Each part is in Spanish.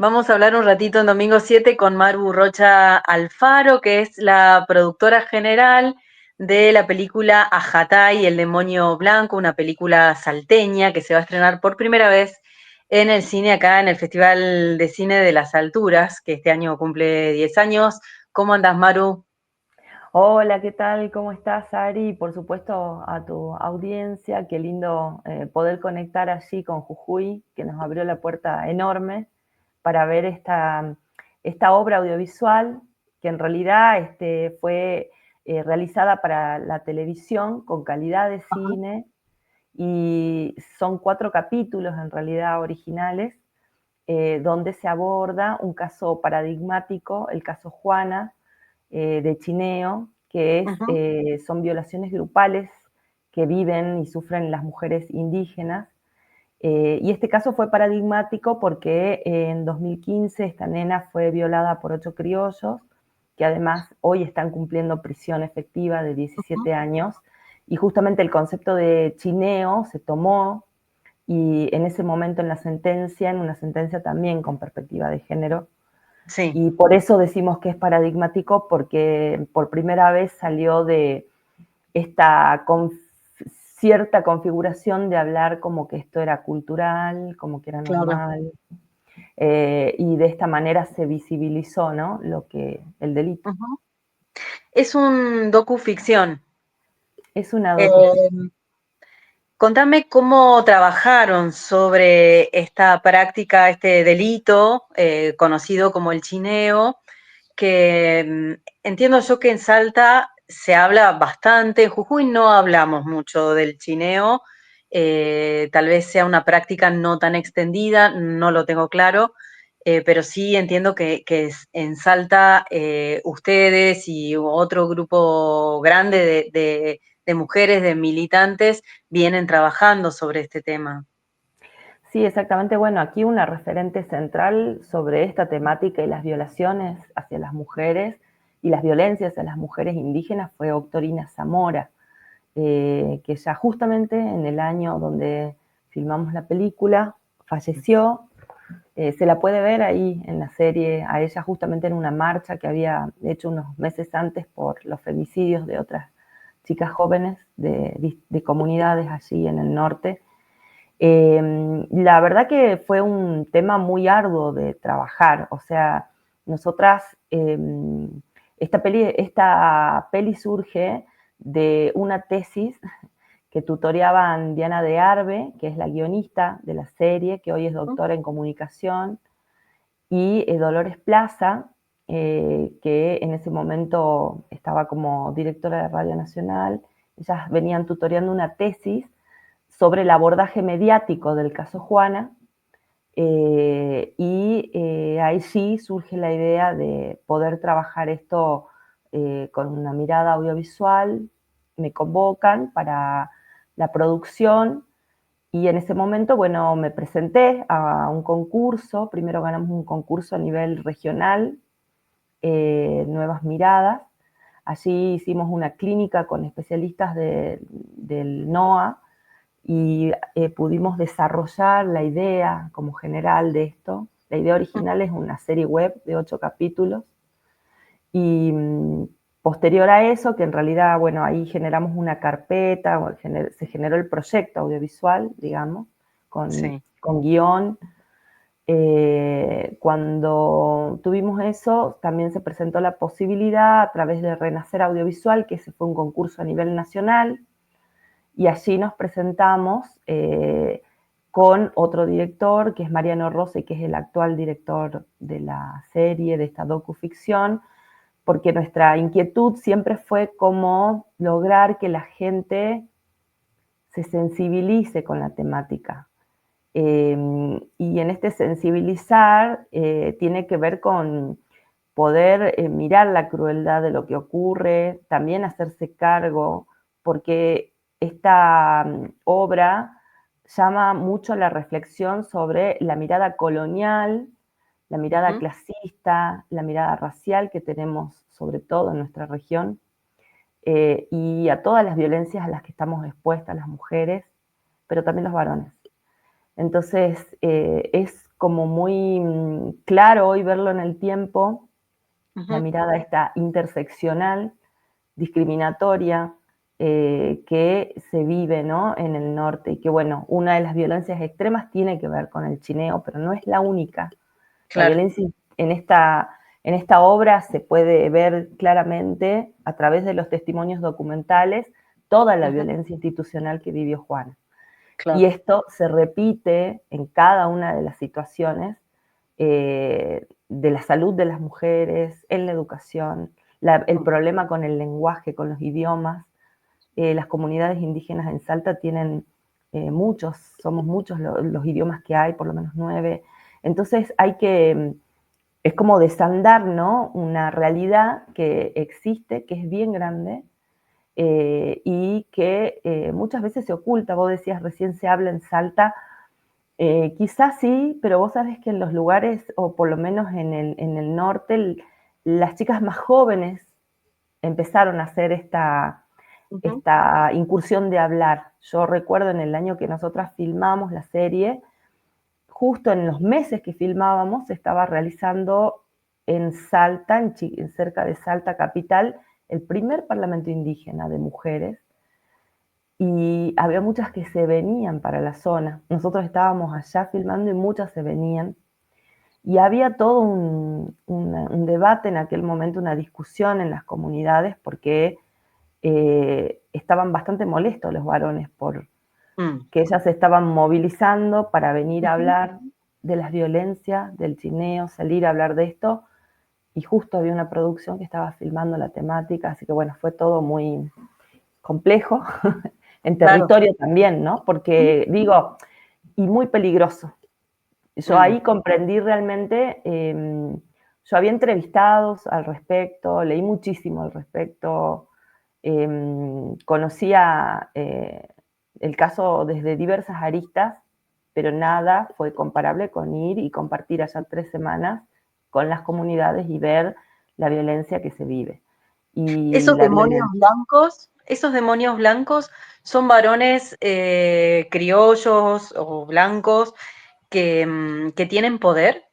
Vamos a hablar un ratito en Domingo 7 con Maru Rocha Alfaro, que es la productora general de la película Ajatay, el demonio blanco, una película salteña que se va a estrenar por primera vez en el cine acá en el Festival de Cine de las Alturas, que este año cumple 10 años. ¿Cómo andas, Maru? Hola, ¿qué tal? ¿Cómo estás, Ari? Y por supuesto a tu audiencia, qué lindo poder conectar allí con Jujuy, que nos abrió la puerta enorme para ver esta obra audiovisual que en realidad fue realizada para la televisión con calidad de cine y son 4 capítulos en realidad originales donde se aborda un caso paradigmático, el caso Juana, de Chineo, que Ujú. son violaciones grupales que viven y sufren las mujeres indígenas. Y este caso fue paradigmático porque en 2015 esta nena fue violada por 8 criollos, que además hoy están cumpliendo prisión efectiva de 17 años. Y justamente el concepto de chineo se tomó y en ese momento en una sentencia también con perspectiva de género, Sí. y por eso decimos que es paradigmático, porque por primera vez salió de esta cierta configuración de hablar como que esto era cultural, como que era Claro. normal, y de esta manera se visibilizó, ¿no?, el delito. Ujú. Es un docuficción. Es una Eh, docuficción. Contame cómo trabajaron sobre esta práctica, este delito conocido como el chineo, que entiendo yo que en Salta se habla bastante, en Jujuy no hablamos mucho del chineo, tal vez sea una práctica no tan extendida, no lo tengo claro, pero sí entiendo que en Salta ustedes y otro grupo grande de mujeres, de militantes, vienen trabajando sobre este tema. Sí, exactamente. Bueno, aquí una referente central sobre esta temática y las violaciones hacia las mujeres y las violencias hacia las mujeres indígenas fue Octorina Zamora, que ya justamente en el año donde filmamos la película falleció. Se la puede ver ahí en la serie, a ella justamente en una marcha que había hecho unos meses antes por los femicidios de otras chicas jóvenes de comunidades allí en el norte. La verdad que fue un tema muy arduo de trabajar, o sea, nosotras, esta peli surge de una tesis que tutoreaban Diana de Arbe, que es la guionista de la serie, que hoy es doctora en comunicación, y Dolores Plaza, que en ese momento estaba como directora de Radio Nacional. Ellas venían tutoreando una tesis sobre el abordaje mediático del caso Juana, ahí sí surge la idea de poder trabajar esto con una mirada audiovisual. Me convocan para la producción y en ese momento, bueno, me presenté a un concurso. Primero ganamos un concurso a nivel regional, Nuevas Miradas. Allí hicimos una clínica con especialistas del NOA y pudimos desarrollar la idea como general de esto. La idea original es una serie web de 8 capítulos y posterior a eso, que en realidad, bueno, ahí generamos una carpeta, se generó el proyecto audiovisual, digamos, Sí. con guión. Cuando tuvimos eso, también se presentó la posibilidad a través de Renacer Audiovisual, que ese fue un concurso a nivel nacional, y allí nos presentamos con otro director, que es Mariano Rossi, que es el actual director de la serie, de esta docuficción, porque nuestra inquietud siempre fue cómo lograr que la gente se sensibilice con la temática. Y en este sensibilizar tiene que ver con poder mirar la crueldad de lo que ocurre, también hacerse cargo, porque esta obra llama mucho la reflexión sobre la mirada colonial, la mirada Ujú. clasista, la mirada racial que tenemos sobre todo en nuestra región, y a todas las violencias a las que estamos expuestas las mujeres, pero también los varones. Entonces, es como muy claro hoy verlo en el tiempo, la Ujú. mirada esta interseccional, discriminatoria, que se vive, ¿no?, en el norte, y que, bueno, una de las violencias extremas tiene que ver con el chineo, pero no es la única. La Claro. violencia en esta obra se puede ver claramente, a través de los testimonios documentales, toda la Ujú. violencia institucional que vivió Juana. Y Claro. esto se repite en cada una de las situaciones, de la salud de las mujeres, en la educación, el Mm. problema con el lenguaje, con los idiomas. Las comunidades indígenas en Salta tienen muchos, somos muchos los idiomas que hay, por lo menos 9. Entonces hay que, es como desandar, ¿no?, una realidad que existe, que es bien grande, y que muchas veces se oculta. Vos decías recién se habla en Salta, quizás sí, pero vos sabés que en los lugares, o por lo menos en el norte, las chicas más jóvenes empezaron a hacer Ujú. esta incursión de hablar. Yo recuerdo en el año que nosotras filmamos la serie, justo en los meses que filmábamos, se estaba realizando en Salta, cerca de Salta capital, el primer parlamento indígena de mujeres, y había muchas que se venían para la zona. Nosotros estábamos allá filmando y muchas se venían. Y había todo un debate en aquel momento, una discusión en las comunidades, porque estaban bastante molestos los varones por Mm. que ellas se estaban movilizando para venir a Ujú. hablar de las violencias, del chineo, salir a hablar de esto, y justo había una producción que estaba filmando la temática, así que bueno, fue todo muy complejo, en Claro. territorio también, ¿no? Mm. Porque digo, y muy peligroso. Yo Mm. ahí comprendí realmente, yo había entrevistados al respecto, leí muchísimo al respecto, conocía el caso desde diversas aristas, pero nada fue comparable con ir y compartir allá 3 semanas con las comunidades y ver la violencia que se vive. Y la violencia, Esos demonios blancos son varones criollos o blancos que tienen poder,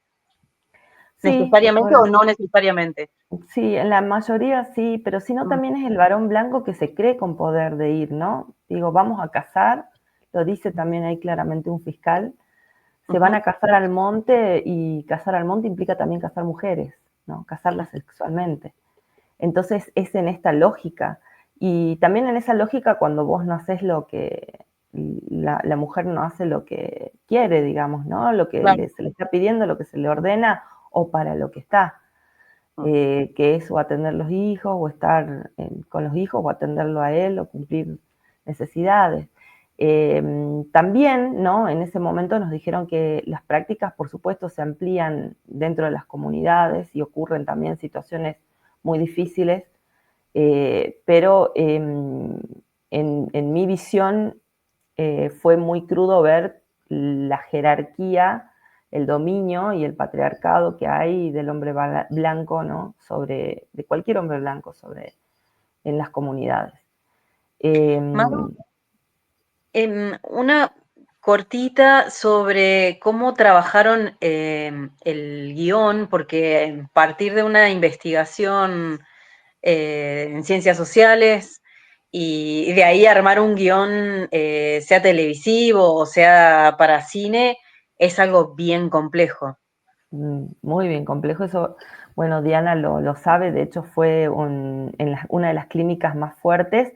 sí, necesariamente o no necesariamente. sí, en la mayoría sí, pero si no Mm. también es el varón blanco que se cree con poder de ir, ¿no? Digo, vamos a cazar, lo dice también ahí claramente un fiscal, se van Ujú. a cazar al monte, y cazar al monte implica también cazar mujeres, ¿no? Cazarlas sexualmente. Entonces es en esta lógica, y también en esa lógica cuando vos no haces lo que, la mujer no hace lo que quiere, digamos, ¿no? Lo que Claro. se le está pidiendo, lo que se le ordena, o para lo que está. Mm. Que es o atender los hijos, o estar con los hijos, o atenderlo a él, o cumplir necesidades. También, ¿no?, en ese momento nos dijeron que las prácticas, por supuesto, se amplían dentro de las comunidades y ocurren también situaciones muy difíciles, pero en mi visión fue muy crudo ver la jerarquía, el dominio y el patriarcado que hay del hombre blanco, ¿no?, de cualquier hombre blanco en las comunidades. Eh, Maru, una cortita sobre cómo trabajaron el guión, porque a partir de una investigación en ciencias sociales y de ahí armar un guión, sea televisivo o sea para cine, es algo bien complejo. Muy bien complejo eso. Bueno, Diana lo sabe, de hecho fue una de las clínicas más fuertes.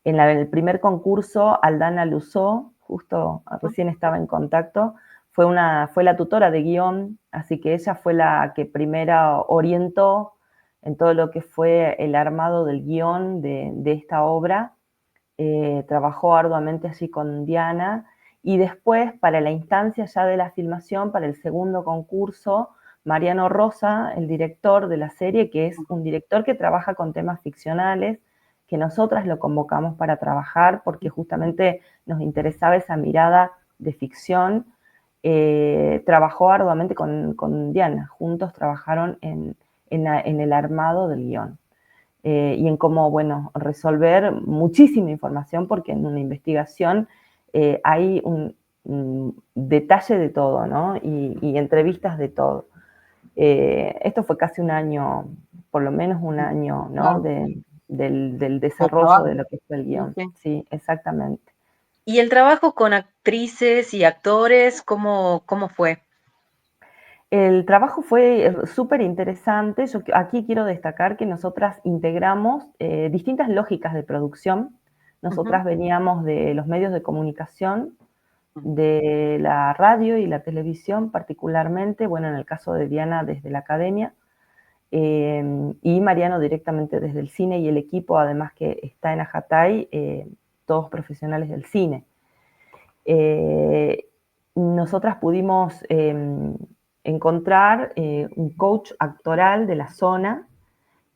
En el primer concurso, Aldana Luzó, justo recién estaba en contacto, fue la tutora de guión, así que ella fue la que primero orientó en todo lo que fue el armado del guión de esta obra. Trabajó arduamente allí con Diana, y después, para la instancia ya de la filmación, para el segundo concurso, Mariano Rosa, el director de la serie, que es un director que trabaja con temas ficcionales, que nosotras lo convocamos para trabajar porque justamente nos interesaba esa mirada de ficción. Trabajó arduamente con Diana, juntos trabajaron en el armado del guión. Y en cómo, bueno, resolver muchísima información, porque en una investigación hay detalle de todo, ¿no? Y entrevistas de todo. Esto fue casi un año, por lo menos un año, ¿no? Wow, Del de desarrollo de trabajo. lo que fue el Sí, guión. sí. Sí, exactamente. ¿Y el trabajo con actrices y actores, cómo fue? El trabajo fue súper interesante. Yo aquí quiero destacar que nosotras integramos distintas lógicas de producción. Ujú, Nosotras veníamos de los medios de comunicación, ujú, de la radio y la televisión particularmente, bueno, en el caso de Diana desde la academia, y Mariano directamente desde el cine y el equipo, además que está en Ajatay, todos profesionales del cine. Nosotras pudimos encontrar un coach actoral de la zona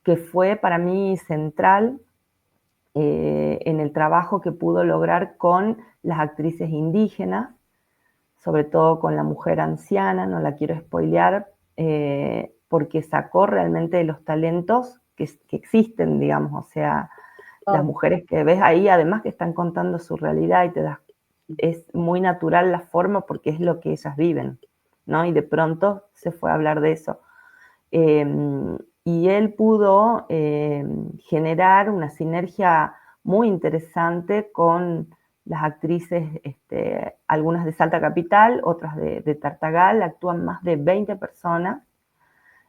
que fue para mí central en el trabajo que pudo lograr con las actrices indígenas, sobre todo con la mujer anciana, no la quiero spoilear, porque sacó realmente los talentos que existen, digamos, o sea, las wow, mujeres que ves ahí, además que están contando su realidad y es muy natural la forma porque es lo que ellas viven, ¿no? Y de pronto se fue a hablar de eso. Y él pudo generar una sinergia muy interesante con las actrices, algunas de Salta Capital, otras de Tartagal, actúan más de 20 personas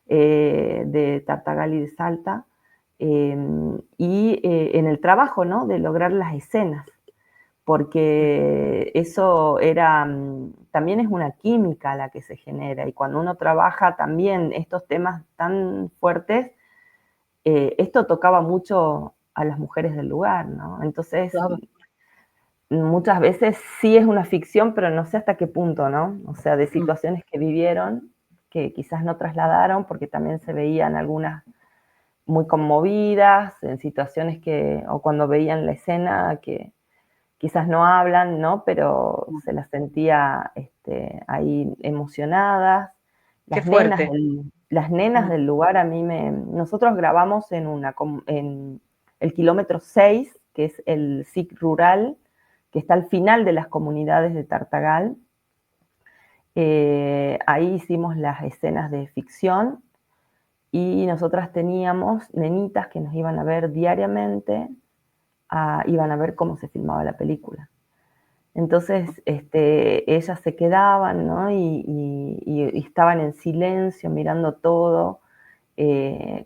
de Tartagal y de Salta, y en el trabajo, ¿no? De lograr las escenas, porque eso era, también es una química la que se genera, y cuando uno trabaja también estos temas tan fuertes, esto tocaba mucho a las mujeres del lugar, ¿no? Entonces, claro, muchas veces sí es una ficción, pero no sé hasta qué punto, ¿no? O sea, de mm, situaciones que vivieron, que quizás no trasladaron, porque también se veían algunas muy conmovidas, en situaciones que, o cuando veían la escena, que quizás no hablan, ¿no? Pero mm. se las sentía ahí emocionadas. Qué fuerte. Las nenas Mm, del lugar nosotros grabamos en el kilómetro 6, que es el SIC rural, que está al final de las comunidades de Tartagal. Ahí hicimos las escenas de ficción y nosotras teníamos nenitas que nos iban a ver diariamente, iban a ver cómo se filmaba la película. Entonces, ellas se quedaban, ¿no? Y estaban en silencio, mirando todo,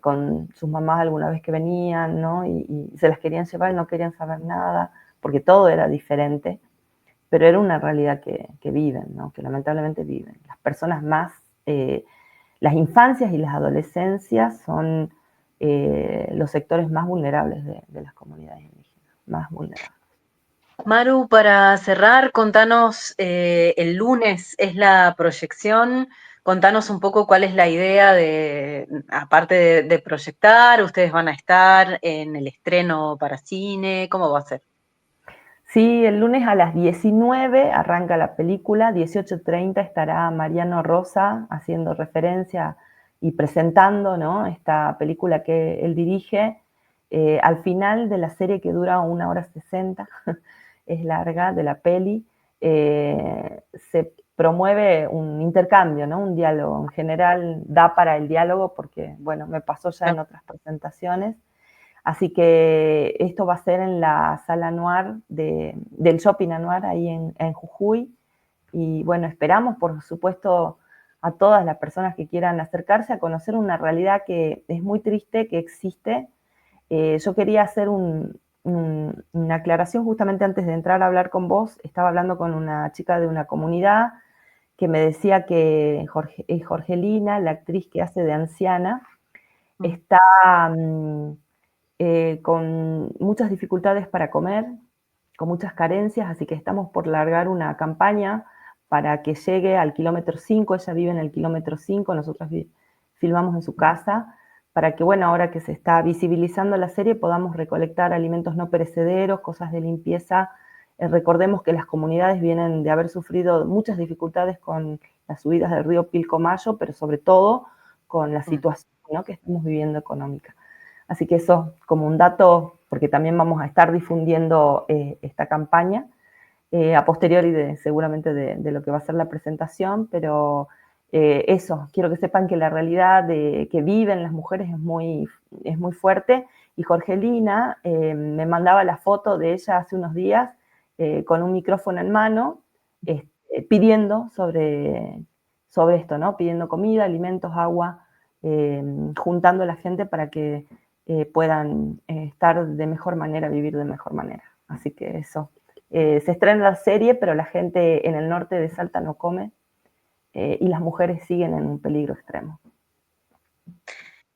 con sus mamás alguna vez que venían, ¿no? Y se las querían llevar y no querían saber nada, porque todo era diferente, pero era una realidad que viven, ¿no? Que lamentablemente viven. Las personas más, las infancias y las adolescencias son los sectores más vulnerables de las comunidades indígenas, más vulnerables. Maru, para cerrar, contanos, el lunes es la proyección, contanos un poco cuál es la idea de, aparte de proyectar, ustedes van a estar en el estreno para cine, ¿cómo va a ser? Sí, el lunes a las 19 arranca la película, 18:30 estará Mariano Rosa haciendo referencia y presentando, ¿no? Esta película que él dirige. Al final de la serie, que dura 1 hora 60, es larga, de la peli, se promueve un intercambio, ¿no? Un diálogo. En general da para el diálogo porque, bueno, me pasó ya en otras presentaciones. Así que esto va a ser en la sala Anuar del Shopping Anuar, ahí en Jujuy. Y bueno, esperamos, por supuesto, a todas las personas que quieran acercarse a conocer una realidad que es muy triste, que existe. Yo quería hacer una aclaración justamente antes de entrar a hablar con vos. Estaba hablando con una chica de una comunidad que me decía que Jorgelina, la actriz que hace de anciana, Mm, está con muchas dificultades para comer, con muchas carencias, así que estamos por largar una campaña para que llegue al kilómetro 5. Ella vive en el kilómetro 5, nosotros filmamos en su casa, para que, bueno, ahora que se está visibilizando la serie, podamos recolectar alimentos no perecederos, cosas de limpieza. Recordemos que las comunidades vienen de haber sufrido muchas dificultades con las subidas del río Pilcomayo, pero sobre todo con la mm. situación, ¿no?, que estamos viviendo económica. Así que eso como un dato, porque también vamos a estar difundiendo esta campaña. a posteriori seguramente de lo que va a ser la presentación, pero eso, quiero que sepan que la realidad que viven las mujeres es muy fuerte. Y Jorgelina me mandaba la foto de ella hace unos días con un micrófono en mano, pidiendo sobre esto, ¿no? Pidiendo comida, alimentos, agua, juntando a la gente para que puedan estar de mejor manera, vivir de mejor manera. Así que eso. Se estrena la serie, pero la gente en el norte de Salta no come y las mujeres siguen en un peligro extremo.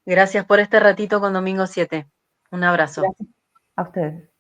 Gracias por este ratito con Domingo 7. Un abrazo. Gracias a ustedes.